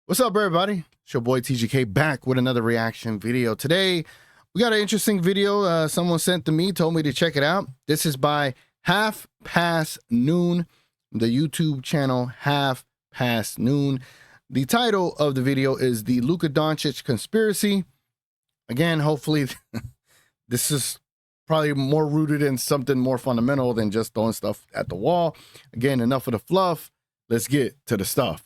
What's up, everybody? It's your boy TGK back with another reaction video. Today, we got an interesting video someone sent to me, told me to check it out. This is by Half Past Noon, the YouTube channel Half Past Noon. The title of the video is The Luka Doncic Conspiracy. Again, hopefully, this is probably more rooted in something more fundamental than just throwing stuff at the wall. Again, enough of the fluff. Let's get to the stuff.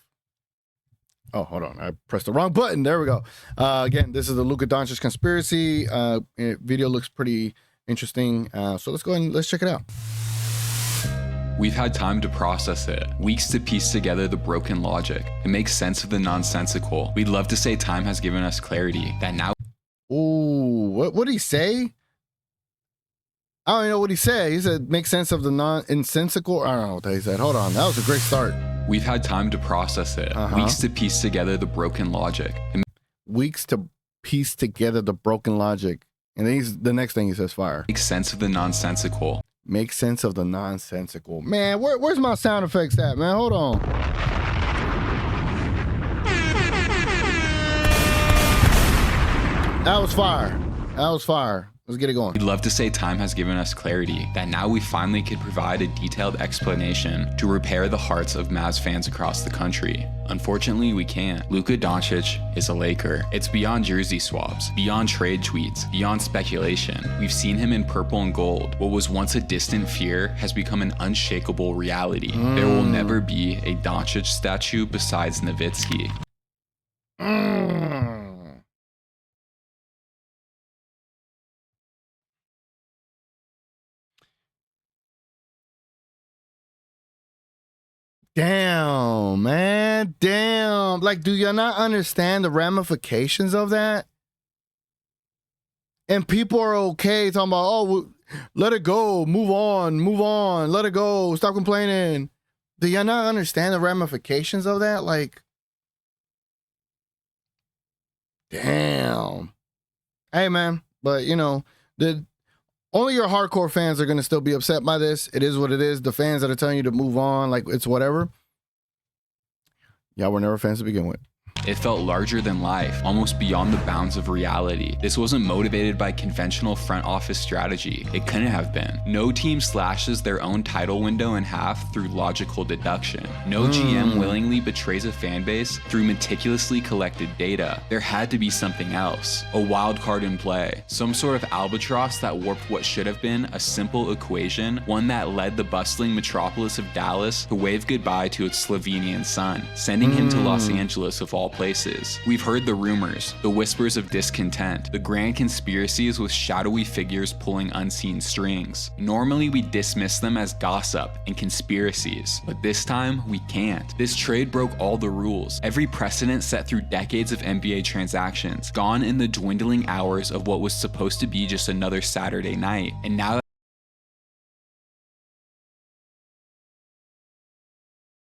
Oh, hold on. I pressed the wrong button. There we go. Again, this is the Luka Doncic Conspiracy. Video looks pretty interesting. So let's go ahead and let's check it out. We've had time to process it, weeks to piece together the broken logic, and make sense of the nonsensical. We'd love to say time has given us clarity, that now— Ooh, what did he say? I don't even know what he said. He said, make sense of the nonsensical. I don't know what he said. Hold on. That was a great start. We've had time to process it, weeks to piece together the broken logic. Weeks to piece together the broken logic. And then the next thing he says, fire. Make sense of the nonsensical. Make sense of the nonsensical. Man, where's my sound effects at, man? Hold on. That was fire. That was fire. Let's get it going. We'd love to say time has given us clarity, that now we finally could provide a detailed explanation to repair the hearts of Mavs fans across the country. Unfortunately, we can't. Luka Doncic is a Laker. It's beyond jersey swaps, beyond trade tweets, beyond speculation. We've seen him in purple and gold. What was once a distant fear has become an unshakable reality. There will never be a Doncic statue besides Nowitzki. Damn, man. Damn. Like, do you not understand the ramifications of that? And people are okay talking about, oh, let it go. Move on. Let it go. Stop complaining. Do you not understand the ramifications of that? Like, damn. Hey, man. But, you know, only your hardcore fans are going to still be upset by this. It is what it is. The fans that are telling you to move on, like it's whatever. Y'all were never fans to begin with. It felt larger than life, almost beyond the bounds of reality. This wasn't motivated by conventional front office strategy. It couldn't have been. No team slashes their own title window in half through logical deduction. No GM willingly betrays a fan base through meticulously collected data. There had to be something else. A wild card in play. Some sort of albatross that warped what should have been a simple equation, one that led the bustling metropolis of Dallas to wave goodbye to its Slovenian son, sending him to Los Angeles of all places. We've heard the rumors, the whispers of discontent, the grand conspiracies with shadowy figures pulling unseen strings. Normally we dismiss them as gossip and conspiracies, but this time we can't. This trade broke all the rules, every precedent set through decades of NBA transactions, gone in the dwindling hours of what was supposed to be just another Saturday night. And now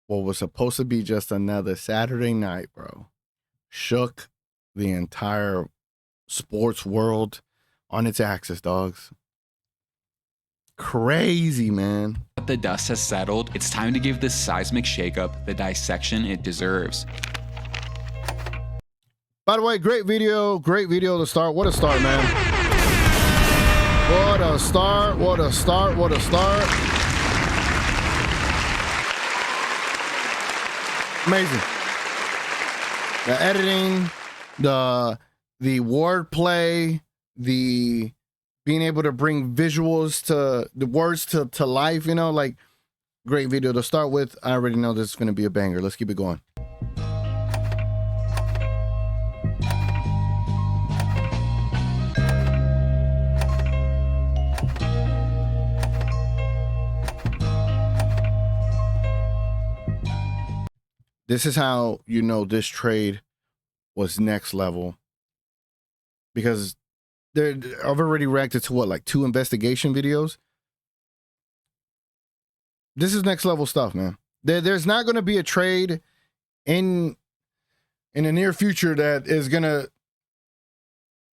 what was supposed to be just another Saturday night, bro, shook the entire sports world on its axis, dogs. Crazy, man. the dust has settled, it's time to give this seismic shakeup the dissection it deserves. By the way, great video to start. What a start, man. What a start, what a start, what a start. Amazing. The editing, the wordplay, the being able to bring visuals to the words to life, you know, like great video to start with. I already know this is going to be a banger. Let's keep it going. This is how you know this trade was next level, because I've already reacted to what, like 2 investigation videos. This is next level stuff, man. There's not going to be a trade in the near future that is going to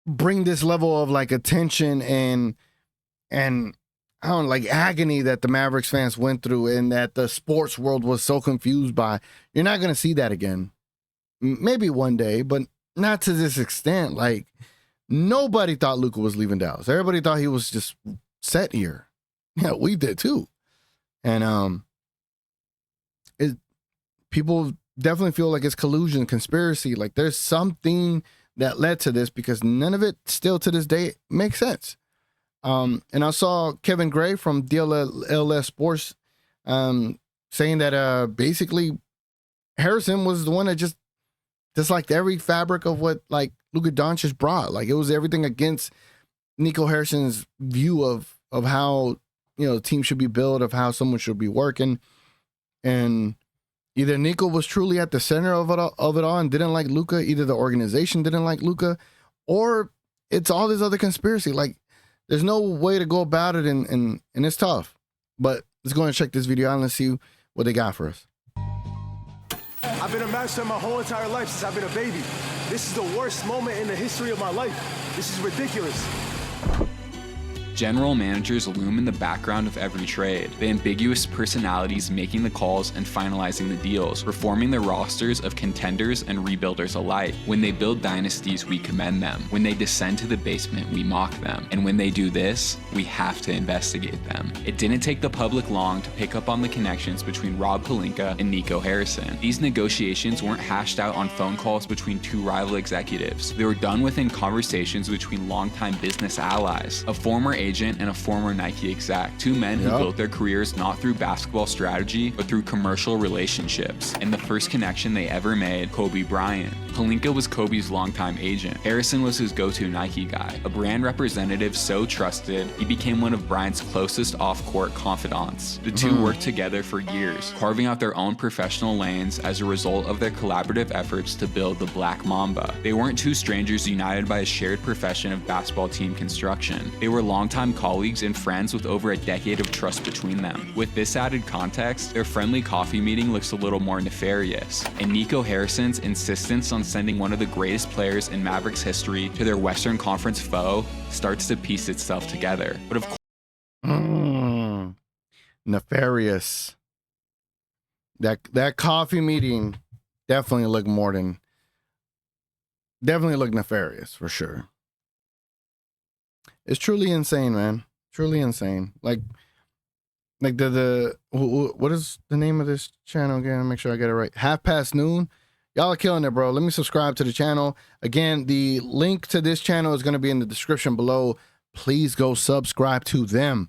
bring this level of like attention and I don't know, like agony that the Mavericks fans went through and that the sports world was so confused by. You're not going to see that again. maybe one day, but not to this extent. Like, nobody thought Luka was leaving Dallas. Everybody thought he was just set here. Yeah, we did too. And people definitely feel like it's collusion, conspiracy. Like, there's something that led to this, because none of it still to this day makes sense. And I saw Kevin Gray from DLS Sports saying that basically Harrison was the one that just like every fabric of what like Luka Doncic brought. Like, it was everything against Nico Harrison's view of how, you know, the team should be built, of how someone should be working. And either Nico was truly at the center of it all and didn't like Luka, either the organization didn't like Luka, or it's all this other conspiracy. Like, there's no way to go about it, and it's tough. But let's go and check this video out and let's see what they got for us. I've been a master my whole entire life since I've been a baby. This is the worst moment in the history of my life. This is ridiculous. General managers loom in the background of every trade, the ambiguous personalities making the calls and finalizing the deals, reforming the rosters of contenders and rebuilders alike. When they build dynasties, we commend them. When they descend to the basement, we mock them. And when they do this, we have to investigate them. It didn't take the public long to pick up on the connections between Rob Pelinka and Nico Harrison. These negotiations weren't hashed out on phone calls between two rival executives. They were done within conversations between longtime business allies, a former agent and a former Nike exec, two men who built their careers not through basketball strategy, but through commercial relationships. And the first connection they ever made, Kobe Bryant. Pelinka was Kobe's longtime agent. Harrison was his go-to Nike guy, a brand representative so trusted, he became one of Bryant's closest off-court confidants. The two worked together for years, carving out their own professional lanes as a result of their collaborative efforts to build the Black Mamba. They weren't two strangers united by a shared profession of basketball team construction. They were longtime colleagues and friends with over a decade of trust between them. With this added context, their friendly coffee meeting looks a little more nefarious, and Nico Harrison's insistence on sending one of the greatest players in Mavericks history to their Western Conference foe starts to piece itself together. But of course, nefarious. That coffee meeting definitely looked nefarious for sure. It's truly insane, man. Truly insane. Like what is the name of this channel again? Make sure I get it right. Half Past Noon. Y'all are killing it, bro. Let me subscribe to the channel. Again, the link to this channel is going to be in the description below. Please go subscribe to them.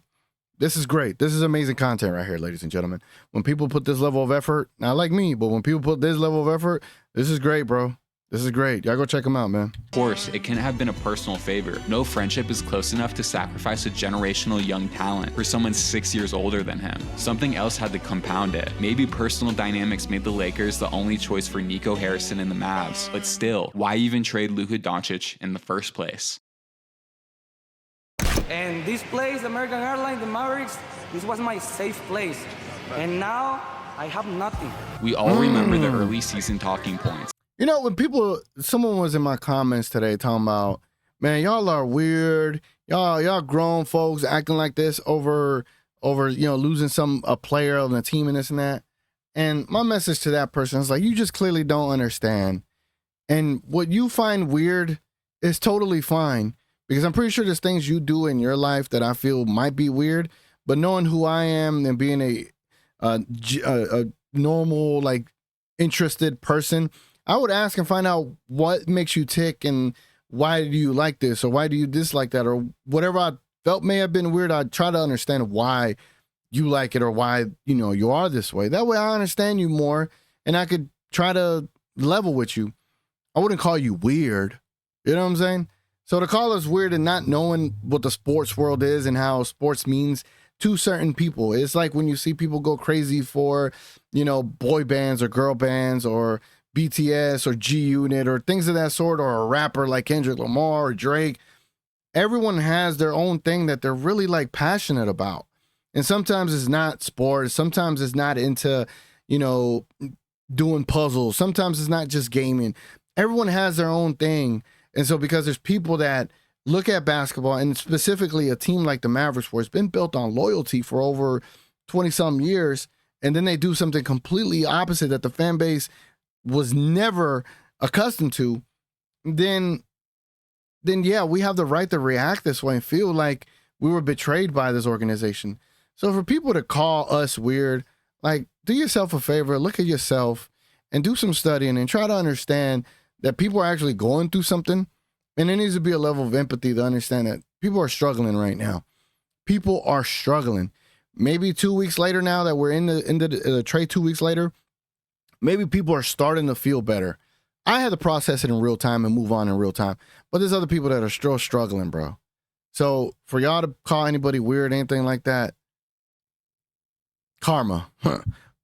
This is great. This is amazing content right here, ladies and gentlemen. When people put this level of effort, not like me, but when people put this level of effort, this is great, bro. This is great. Y'all go check them out, man. Of course, it can have been a personal favor. No friendship is close enough to sacrifice a generational young talent for someone 6 years older than him. Something else had to compound it. Maybe personal dynamics made the Lakers the only choice for Nico Harrison and the Mavs. But still, why even trade Luka Doncic in the first place? And this place, American Airlines, the Mavericks, this was my safe place. And now I have nothing. We all remember the early season talking points. You know, when someone was in my comments today talking about, man, y'all are weird. Y'all grown folks acting like this over, losing a player on the team and this and that. And my message to that person is like, you just clearly don't understand. And what you find weird is totally fine, because I'm pretty sure there's things you do in your life that I feel might be weird, but knowing who I am and being a normal, like, interested person, I would ask and find out what makes you tick and why do you like this or why do you dislike that or whatever I felt may have been weird. I'd try to understand why you like it or why, you are this way. That way I understand you more and I could try to level with you. I wouldn't call you weird. You know what I'm saying? So to call us weird and not knowing what the sports world is and how sports means to certain people, it's like when you see people go crazy for, boy bands or girl bands or BTS or G Unit or things of that sort, or a rapper like Kendrick Lamar or Drake. Everyone has their own thing that they're really like passionate about. And sometimes it's not sports. Sometimes it's not into, doing puzzles. Sometimes it's not just gaming. Everyone has their own thing. And so because there's people that look at basketball and specifically a team like the Mavericks, where it's been built on loyalty for over 20 some years, and then they do something completely opposite that the fan base was never accustomed to, then yeah, we have the right to react this way and feel like we were betrayed by this organization. So for people to call us weird, like, do yourself a favor, look at yourself and do some studying and try to understand that people are actually going through something. And there needs to be a level of empathy to understand that people are struggling right now. People are struggling. Maybe 2 weeks later, now that we're in the trade 2 weeks later, maybe people are starting to feel better. I had to process it in real time and move on in real time. But there's other people that are still struggling, bro. So for y'all to call anybody weird, anything like that, karma.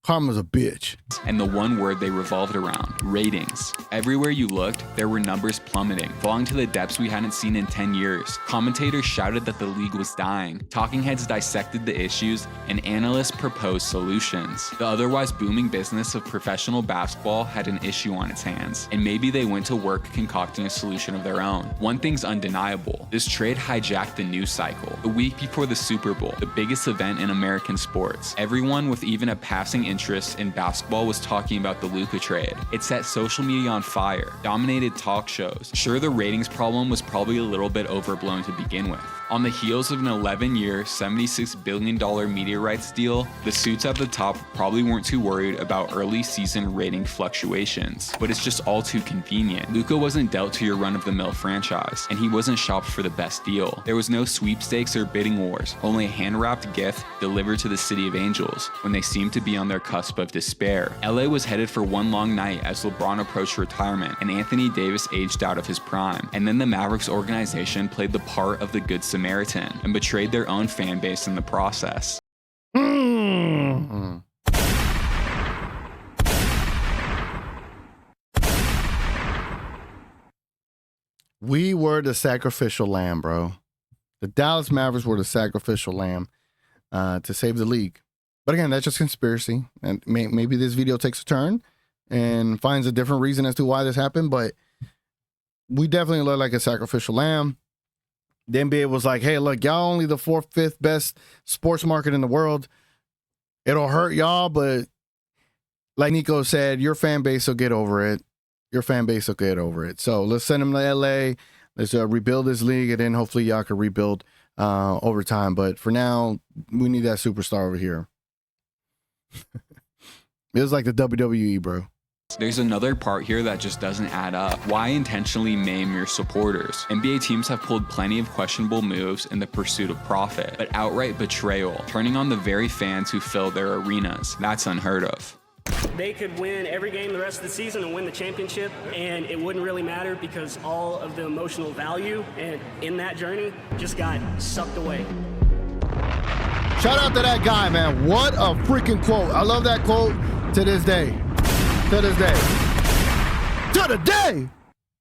Karma's a bitch. And the one word they revolved around, ratings. Everywhere you looked, there were numbers plummeting, falling to the depths we hadn't seen in 10 years. Commentators shouted that the league was dying. Talking heads dissected the issues, and analysts proposed solutions. The otherwise booming business of professional basketball had an issue on its hands, and maybe they went to work concocting a solution of their own. One thing's undeniable. This trade hijacked the news cycle. The week before the Super Bowl, the biggest event in American sports, everyone with even a passing interest in basketball was talking about the Luka trade. It set social media on fire, dominated talk shows. Sure, the ratings problem was probably a little bit overblown to begin with. On the heels of an 11-year, $76 billion media rights deal, the suits at the top probably weren't too worried about early season rating fluctuations, but it's just all too convenient. Luka wasn't dealt to your run-of-the-mill franchise, and he wasn't shopped for the best deal. There was no sweepstakes or bidding wars, only a hand-wrapped gift delivered to the City of Angels when they seemed to be on their cusp of despair. LA was headed for one long night as LeBron approached retirement and Anthony Davis aged out of his prime, and then the Mavericks organization played the part of the Good Samaritan and betrayed their own fan base in the process. We were the sacrificial lamb, bro. The Dallas Mavericks were the sacrificial lamb to save the league. But again, that's just conspiracy. And maybe this video takes a turn and finds a different reason as to why this happened. But we definitely look like a sacrificial lamb. The NBA was like, hey, look, y'all only the 4th, 5th best sports market in the world. It'll hurt y'all, but like Nico said, your fan base will get over it. Your fan base will get over it. So let's send them to LA. Let's rebuild this league, and then hopefully y'all can rebuild over time. But for now, we need that superstar over here. It was like the WWE, bro. There's another part here that just doesn't add up. Why intentionally maim your supporters? NBA teams have pulled plenty of questionable moves in the pursuit of profit, but outright betrayal, turning on the very fans who fill their arenas, that's unheard of. They could win every game the rest of the season and win the championship, and it wouldn't really matter because all of the emotional value and in that journey just got sucked away. Shout out to that guy, man. What a freaking quote. I love that quote to this day. To this day. To the day.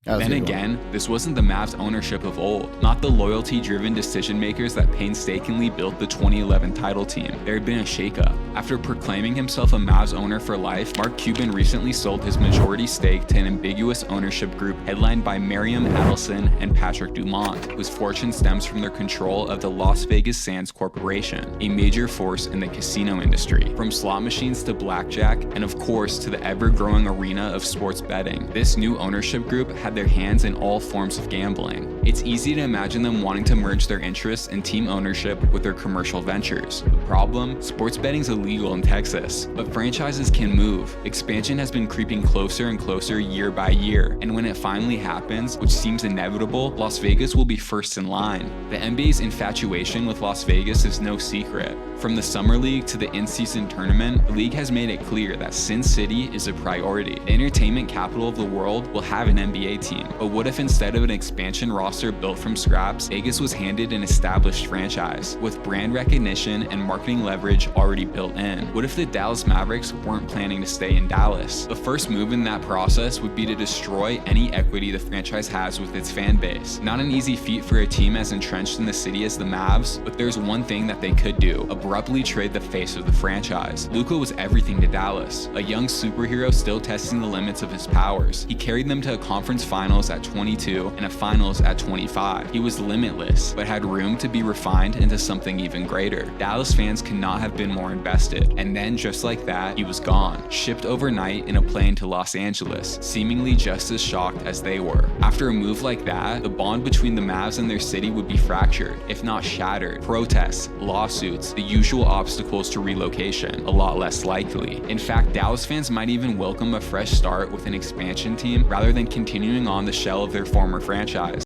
Then again, this wasn't the Mavs ownership of old, not the loyalty-driven decision makers that painstakingly built the 2011 title team. There had been a shakeup. After proclaiming himself a Mavs owner for life, Mark Cuban recently sold his majority stake to an ambiguous ownership group headlined by Miriam Adelson and Patrick Dumont, whose fortune stems from their control of the Las Vegas Sands Corporation, a major force in the casino industry. From slot machines to blackjack, and of course to the ever-growing arena of sports betting, this new ownership group had their hands in all forms of gambling. It's easy to imagine them wanting to merge their interests in team ownership with their commercial ventures. The problem? Sports betting's illegal in Texas, but franchises can move. Expansion has been creeping closer and closer year by year, and when it finally happens, which seems inevitable, Las Vegas will be first in line. The NBA's infatuation with Las Vegas is no secret. From the Summer League to the in-season tournament, the league has made it clear that Sin City is a priority. The entertainment capital of the world will have an NBA team, but what if instead of an expansion roster built from scraps, Vegas was handed an established franchise with brand recognition and marketing leverage already built in? What if the Dallas Mavericks weren't planning to stay in Dallas? The first move in that process would be to destroy any equity the franchise has with its fan base. Not an easy feat for a team as entrenched in the city as the Mavs, but there's one thing that they could do: abruptly trade the face of the franchise. Luka was everything to Dallas, a young superhero still testing the limits of his powers. He carried them to a conference finals at 22 and a finals at 25. He was limitless, but had room to be refined into something even greater. Dallas fans could not have been more invested. invested. And then just like that, he was gone, shipped overnight in a plane to Los Angeles, seemingly just as shocked as they were. After a move like that, the bond between the Mavs and their city would be fractured, if not shattered. Protests, lawsuits, the usual obstacles to relocation, a lot less likely. In fact, Dallas fans might even welcome a fresh start with an expansion team rather than continuing on the shell of their former franchise.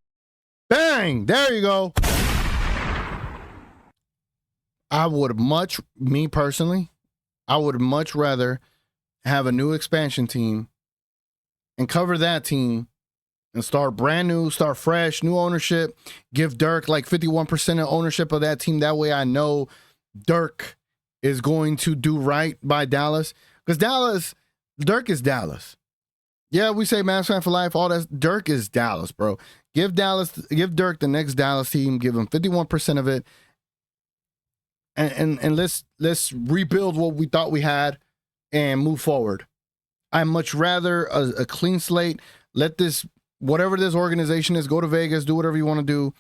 Bang! There you go. Me personally, I would much rather have a new expansion team and cover that team and start brand new, start fresh, new ownership, give Dirk like 51% of ownership of that team. That way I know Dirk is going to do right by Dallas. Because Dirk is Dallas. Yeah, we say Mavs fan for life, all that. Dirk is Dallas, bro. Give Dirk the next Dallas team, give him 51% of it. And let's rebuild what we thought we had and move forward. I much rather a clean slate. Let whatever this organization is, go to Vegas, do whatever you want to do,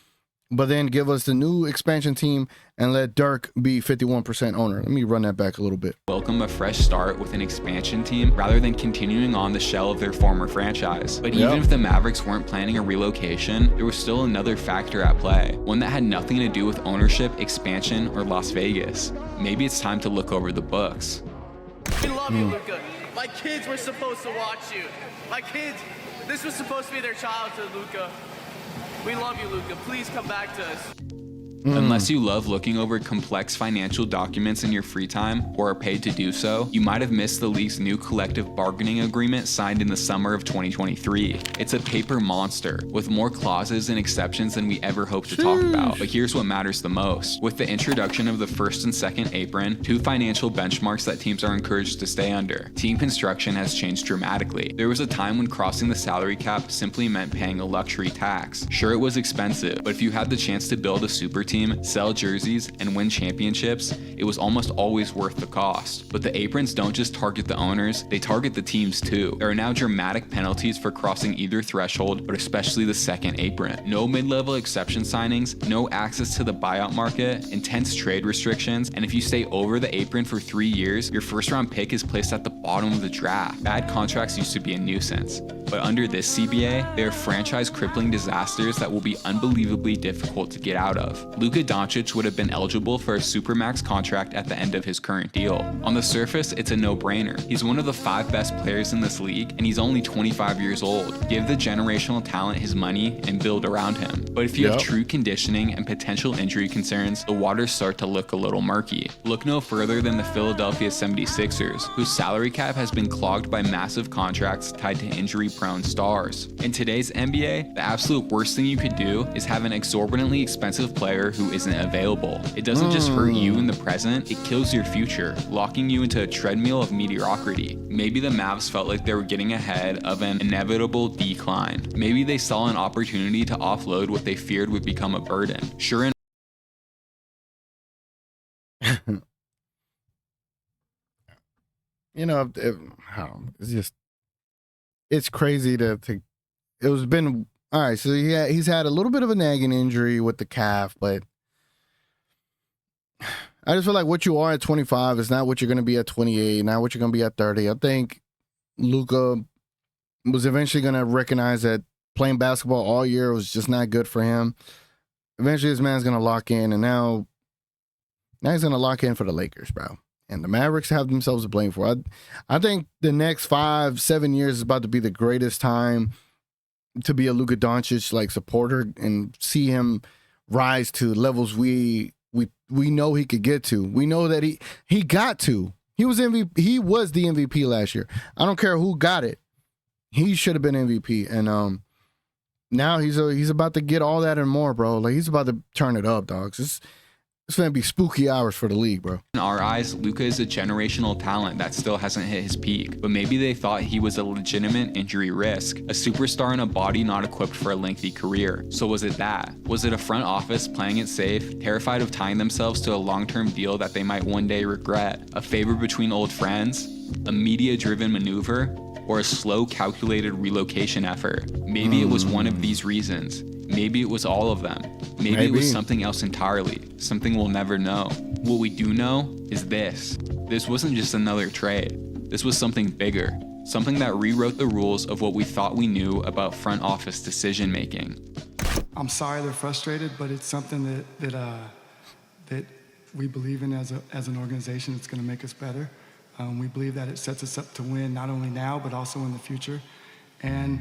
but then give us the new expansion team and let Dirk be 51% owner. Let me run that back a little bit. Welcome a fresh start with an expansion team rather than continuing on the shell of their former franchise. But even if the Mavericks weren't planning a relocation, there was still another factor at play, one that had nothing to do with ownership, expansion, or Las Vegas. Maybe it's time to look over the books. We love you, Luka. My kids were supposed to watch you. My kids, this was supposed to be their childhood, Luka. We love you, Luka. Please come back to us. Unless you love looking over complex financial documents in your free time or are paid to do so, you might have missed the league's new collective bargaining agreement signed in the summer of 2023. It's a paper monster with more clauses and exceptions than we ever hoped to talk about. But here's what matters the most. With the introduction of the first and second apron, two financial benchmarks that teams are encouraged to stay under, team construction has changed dramatically. There was a time when crossing the salary cap simply meant paying a luxury tax. Sure, it was expensive, but if you had the chance to build a super team, sell jerseys, and win championships, it was almost always worth the cost. But the aprons don't just target the owners, they target the teams too. There are now dramatic penalties for crossing either threshold, but especially the second apron. No mid-level exception signings, no access to the buyout market, intense trade restrictions, and if you stay over the apron for 3 years, your first-round pick is placed at the bottom of the draft. Bad contracts used to be a nuisance, but under this CBA, they are franchise-crippling disasters that will be unbelievably difficult to get out of. Luka Doncic would have been eligible for a supermax contract at the end of his current deal. On the surface, it's a no-brainer. He's one of the 5 best players in this league, and he's only 25 years old. Give the generational talent his money and build around him. But if you have true conditioning and potential injury concerns, the waters start to look a little murky. Look no further than the Philadelphia 76ers, whose salary cap has been clogged by massive contracts tied to injury-prone stars. In today's NBA, the absolute worst thing you could do is have an exorbitantly expensive player who isn't available. It doesn't just hurt you in the present, it kills your future, locking you into a treadmill of mediocrity. Maybe the Mavs felt like they were getting ahead of an inevitable decline. Maybe they saw an opportunity to offload what they feared would become a burden. Sure it's crazy all right, so yeah, he's had a little bit of a nagging injury with the calf, but I just feel like what you are at 25 is not what you're going to be at 28, not what you're going to be at 30. I think Luka was eventually going to recognize that playing basketball all year was just not good for him. Eventually, this man's going to lock in, and now he's going to lock in for the Lakers, bro. And the Mavericks have themselves to blame for it. I think the next 5-7 years is about to be the greatest time to be a Luka Doncic like supporter and see him rise to levels we know he could get to. We know that he got to. He was MVP. He was the MVP last year. I don't care who got it. He should have been MVP. And now he's about to get all that and more, bro. Like he's about to turn it up, dogs. It's going to be spooky hours for the league, bro. In our eyes, Luka is a generational talent that still hasn't hit his peak, but maybe they thought he was a legitimate injury risk, a superstar in a body not equipped for a lengthy career. So was it that? Was it a front office playing it safe, terrified of tying themselves to a long-term deal that they might one day regret? A favor between old friends? A media-driven maneuver? Or a slow, calculated relocation effort? Maybe it was one of these reasons. Maybe it was all of them. Maybe it was something else entirely, something we'll never know. What we do know is this. This wasn't just another trade. This was something bigger, something that rewrote the rules of what we thought we knew about front office decision making. I'm sorry they're frustrated, but it's something that we believe in as an organization. It's going to make us better. We believe that it sets us up to win not only now, but also in the future. And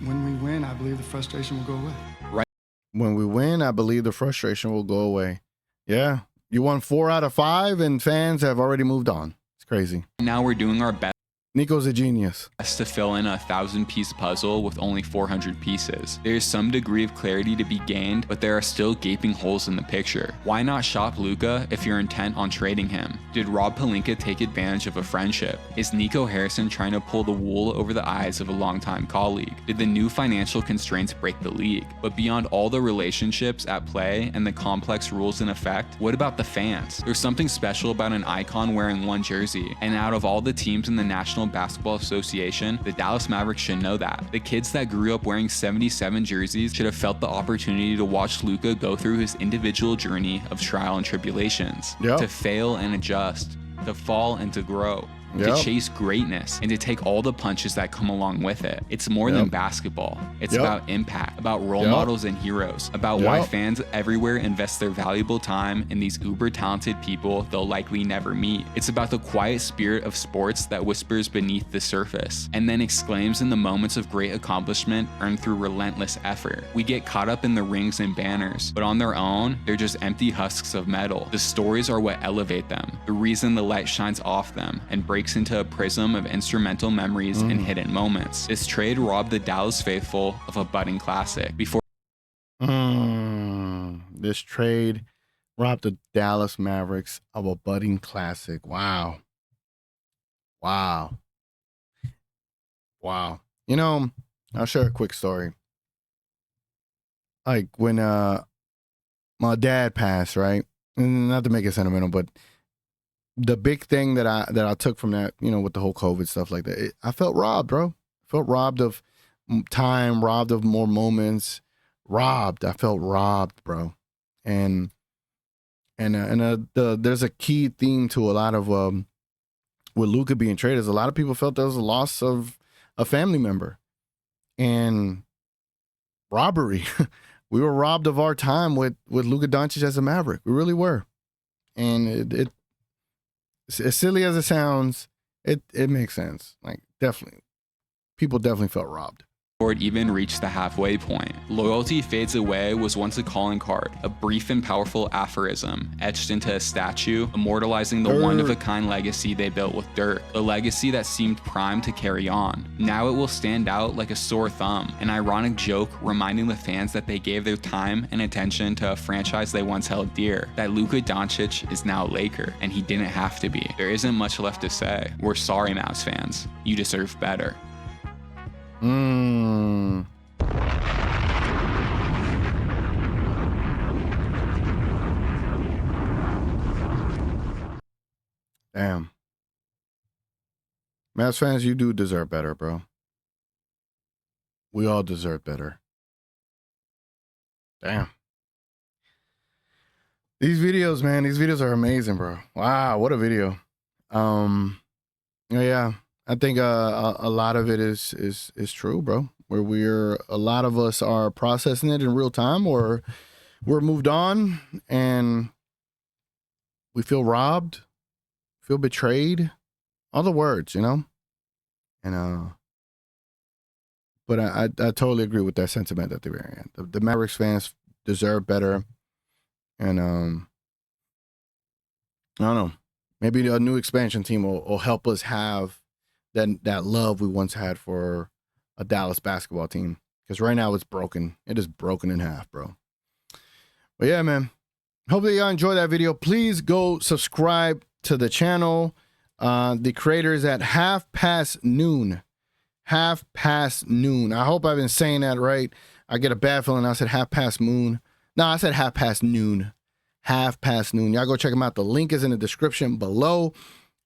when we win, I believe the frustration will go away. Right. When we win, I believe the frustration will go away. Yeah. You won 4 out of 5 and fans have already moved on. It's crazy. Now we're doing our best Nico's a genius. to fill in a 1,000-piece puzzle with only 400 pieces. There is some degree of clarity to be gained, but there are still gaping holes in the picture. Why not shop Luka if you're intent on trading him? Did Rob Pelinka take advantage of a friendship? Is Nico Harrison trying to pull the wool over the eyes of a longtime colleague? Did the new financial constraints break the league? But beyond all the relationships at play and the complex rules in effect, what about the fans? There's something special about an icon wearing one jersey, and out of all the teams in the National Basketball Association, the Dallas Mavericks should know that. The kids that grew up wearing 77 jerseys should have felt the opportunity to watch Luka go through his individual journey of trial and tribulations, to fail and adjust, to fall and to grow, to chase greatness, and to take all the punches that come along with it. It's more than basketball. It's about impact, about role models and heroes, about why fans everywhere invest their valuable time in these uber talented people they'll likely never meet. It's about the quiet spirit of sports that whispers beneath the surface and then exclaims in the moments of great accomplishment earned through relentless effort. We get caught up in the rings and banners, but on their own, they're just empty husks of metal. The stories are what elevate them, the reason the light shines off them and breaks into a prism of instrumental memories and hidden moments. This trade robbed the Dallas faithful of a budding classic. This trade robbed the Dallas Mavericks of a budding classic. Wow. You know, I'll share a quick story. Like when my dad passed, right? And not to make it sentimental, but the big thing that I took from that, you know, with the whole COVID stuff like that, I felt robbed, bro. I felt robbed of time, robbed of more moments, I felt robbed, bro. And there's a key theme to a lot of with Luka being traded. Is a lot of people felt there was a loss of a family member and robbery. We were robbed of our time with Luka Doncic as a Maverick. We really were, and it as silly as it sounds, it makes sense. Like, definitely, people definitely felt robbed. Before it even reached the halfway point. Loyalty fades away was once a calling card, a brief and powerful aphorism etched into a statue, immortalizing the one-of-a-kind legacy they built with dirt, a legacy that seemed primed to carry on. Now it will stand out like a sore thumb, an ironic joke reminding the fans that they gave their time and attention to a franchise they once held dear, that Luka Doncic is now a Laker, and he didn't have to be. There isn't much left to say. We're sorry, Mavs fans. You deserve better. Damn. Mavs fans, you do deserve better, bro. We all deserve better. Damn. These videos, man, these videos are amazing, bro. Wow, what a video. Yeah. I think a lot of it is true, bro. Where a lot of us are processing it in real time, or we're moved on and we feel robbed, feel betrayed, all the words, you know. And but I totally agree with that sentiment at the very end. The Mavericks fans deserve better, and I don't know. Maybe a new expansion team will help us have that love we once had for a Dallas basketball team. Because right now it's broken. It is broken in half, bro. But yeah, man. Hope that y'all enjoyed that video. Please go subscribe to the channel. The creators at Half Past Noon. Half Past Noon. I hope I've been saying that right. I get a bad feeling I said Half Past Moon. No, I said Half Past Noon. Half Past Noon. Y'all go check them out. The link is in the description below.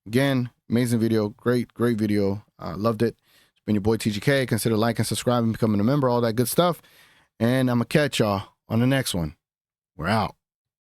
Again, amazing video. Great video. Loved it. It's been your boy TGK. Consider liking, subscribing, becoming a member, all that good stuff. And I'm going to catch y'all on the next one. We're out.